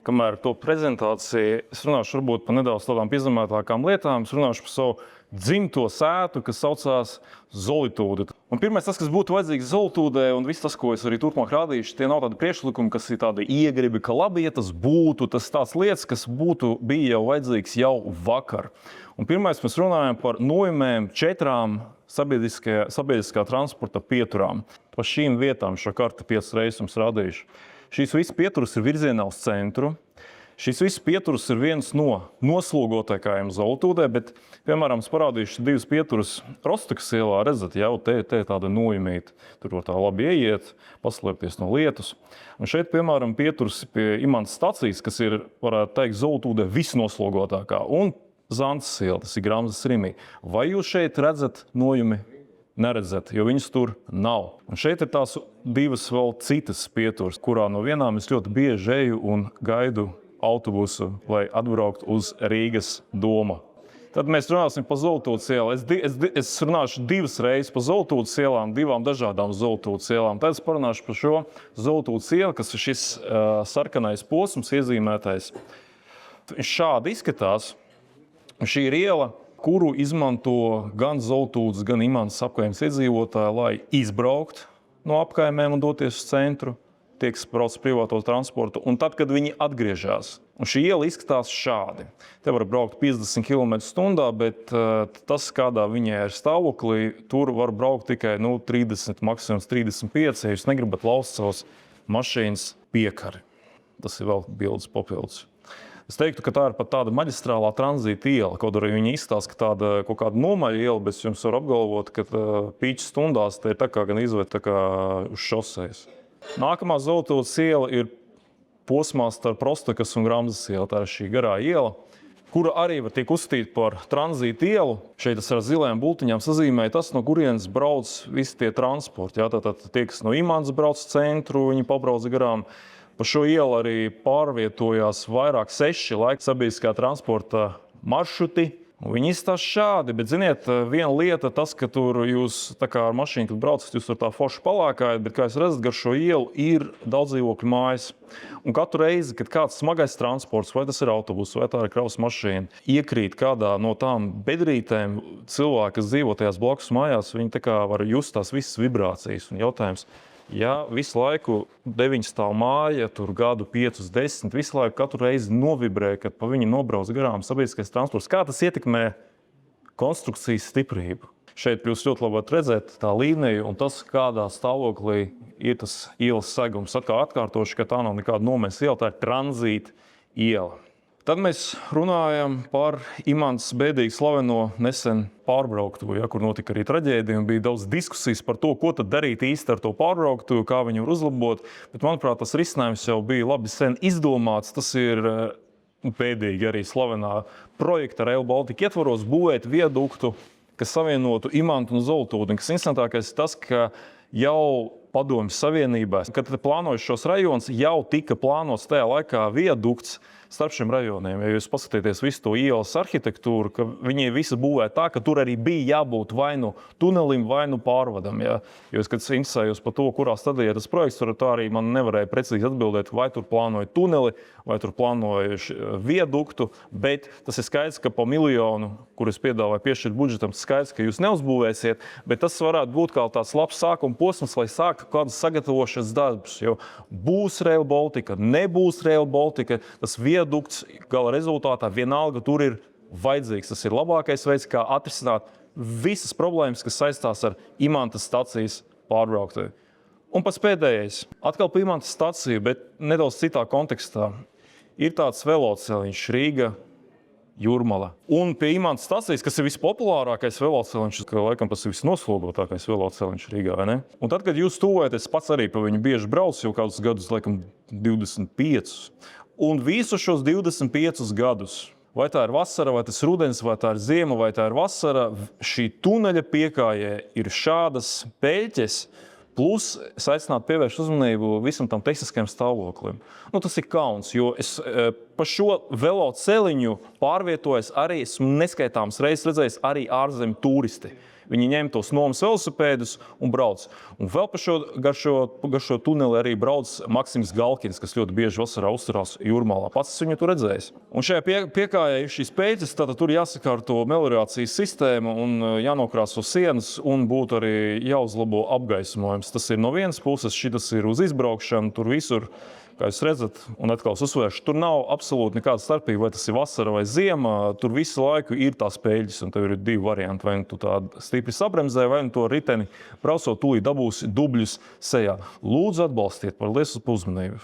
kamēr to prezentāciju, es runāšu varbūt par nedaudz tādām piezemētākām lietām, es runāšu par savu dzimto sētu, kas saucās Zolitūde. Un pirmais tas, kas būtu vajadzīgs Zolitūdē, un viss tas, ko es arī turpmāk rādīšu, tie nav tādi priekšlikumi, kas ir tādi iegribi, ka labi, ja tas būtu, tas tās lietas, kas bija jau vajadzīgs jau vakar. Un pirmais mēs runājam par nojumēm 4 sabiedriskā transporta pieturām. Pa šīm vietām šo karti 5 reizes jums rādīšu. Šīs visas pieturas ir virzienā uz centru. Šis viss pieturas ir viens no noslogotākajiem Zolitūdē, bet, piemēram, es parādīšu 2 pieturas Rostokas ielā, redzat, jau te tāda nojumīta. Tur var tā labi ieiet, paslēpties no lietus. Un šeit, piemēram, pieturas pie Imantas stacijas, kas ir, varētu teikt, Zolitūdē visnoslogotākā. Un Zantes iela, tas ir Gramzes Rimī. Vai jūs šeit redzat nojumi? Neredzat, jo viņas tur nav. Un šeit ir tās 2 vēl citas pieturas, kurā no vienām es ļoti bieži eju un gaidu autobusu, lai atbrauktu uz Rīgas domu. Tad mēs runāsim par Zolitūdes ielu. Es runāšu 2 reizes par Zolitūdes ielām, 2 dažādām Zolitūdes ielām. Tad es parunāšu par šo Zolitūdes ielu, kas ir šis sarkanais posms iezīmētais. Viņš šādi izskatās. Šī ir iela, kuru izmanto gan Zolitūdes, gan Imantas apkaimes iedzīvotāji, lai izbraukt no apkaimēm un doties uz centru, tie, kas brauc privāto transportu, un tad, kad viņi atgriežas. Un šī iela izskatās šādi. Te var braukt 50 km/h, bet tas, kādā viņai ir stāvoklī, tur var braukt tikai 30, maksimums 35, ja jūs negribat laust savas mašīnas piekari. Tas ir vēl bildes papildus. Es teiktu, ka tā ir pat tāda maģistrālā tranzīta iela, kaut arī viņa izstāsta, ka tāda kaut kāda nomaļa iela, bet jums var apgalvot, ka pīču stundās te ir tā kā gan izvērt tā kā uz šosejas. Nākamā Zolitūdes iela ir posmā starp Rostokas un Gramzes ielu. Tā ir šī garā iela, kura arī var tiek uzskatīta par tranzīta ielu. Šeit es ar zilajām bultiņām sazīmēju tas, no kurienes brauc visi tie transporti. Jā, tātad tie, kas no Imantas brauc centru, viņi pabrauc garām. Pa šo ielu arī pārvietojās vairāk 6 laika sabiedriskā transporta maršruti. Viņi izstāsta šādi, bet, ziniet, viena lieta tas, ka tur jūs tā kā ar mašīnu, kad braucat, jūs tur tā forši palākājat, bet, kā jūs redzat, gar šo ielu ir daudz dzīvokļu mājas. Un katru reizi, kad kāds smagais transports, vai tas ir autobus, vai tā ir kravas mašīna, iekrīt kādā no tām bedrītēm, cilvēki, kas dzīvo tajās blakus mājās, viņi tā kā var just tās visas vibrācijas. Un jautājums, ja visu laiku 9 stāv māja, tur gadu 5, 10, visu laiku katru reizi novibrē, kad pa viņu nobrauc garām sabiedriskais transports, kā tas ietekmē konstrukcijas stiprību? Šeit jūs ļoti labi varat redzēt tā līnija un tas, kādā stāvoklī ir tas ielas segums. Atkārtošu, ka tā nav nekāda nomēs iela, tā ir tranzīta iela. Tad mēs runājam par Imantas bēdīgi slaveno nesen pārbrauktuvi, kur notika arī traģēdija un bija daudz diskusijas par to, ko tad darīt īsti ar to pārbrauktuvi, kā viņu var uzlabot. Bet, manuprāt, tas risinājums jau bija labi sen izdomāts. Tas ir bēdīgi arī slavenā projekta Rail Baltica ietvaros būvēt viaduktu, kas savienotu Imantu un Zolitūdi. Kas interesantākais ir tas, ka jau Padomju Savienībā, kad plānoja šos rajonus, jau tika plānots tajā laikā viadukts starp šiem rajoniem. Ja jūs paskatieties visu to ielas arhitektūru, ka viņi visi būvē tā, ka tur arī bija jābūt vai nu tunelim, vai nu pārvadam. Ja? Jo es, kad interesējos par to, kurā stadijā tas projekts, tur tā arī man nevarēja precīzi atbildēt, vai tur plānoja tuneli, vai tur plānoja viaduktu, bet tas ir skaidrs, ka pa miljonu, kur es piedāvāju piešķirt budžetam, tas skaidrs, ka jūs neuzbūvēsiet, bet tas varētu būt kā tāds labs sākuma posms, lai sāktu kādas sagatavošanas darbus. Jo būs Rail Baltica, nebūs Rail Baltica, tas viadukts gala rezultātā vienalga tur ir vajadzīgs. Tas ir labākais veids, kā atrisināt visas problēmas, kas saistās ar Imantas stacijas pārbrauktuvi. Un pats pēdējais, atkal par Imantas staciju, bet nedaudz citā kontekstā, ir tāds veloceliņš Rīga Jūrmala. Un pie Imantas stacijas, kas ir vispopulārākais veloceliņš, ka laikam tas ir visnoslogotākais veloceliņš Rīgā, vai ne? Un tad, kad jūs tuvojaties, pats arī pa viņu bieži brauc jau kādus gadus, laikam 25. Un visu šos 25 gadus, vai tā ir vasara, vai tas rudens, vai tā ir ziema, vai tā ir vasara, šī tuneļa piekājē ir šādas peļķes, plus es aicinātu pievērst uzmanību visam tam tehniskajam stāvoklim. Tas ir kauns, jo es pa šo veloceliņu pārvietojos arī, esmu neskaitāms reizes redzējis arī ārzemju turisti. viņi ņem tos nomas velosipēdus un brauc. Un vēl gar šo tuneli arī brauc Maksims Galkins, kas ļoti bieži vasarā uzturās Jūrmalā. Pats es viņu tur redzējis. Un šajā piekājā ir šīs peļķes, tātad tur jāsakārto meliorācijas sistēma un jānokrāso sienas un būtu arī jāuzlabo apgaismojums. Tas ir no vienas puses, šitas ir uz izbraukšanu, tur visur. Kā jūs redzat, un atkal uzsvēršu, tur nav absolūti nekāda starpība, vai tas ir vasara vai ziema. Tur visu laiku ir tās peļķes, un tev ir divi varianti. Vai nu tu tādu stipri sabremzē, vai nu to riteni braucot tūlīt dabūsi dubļus sejā. Lūdzu atbalstiet, paldies par uzmanību.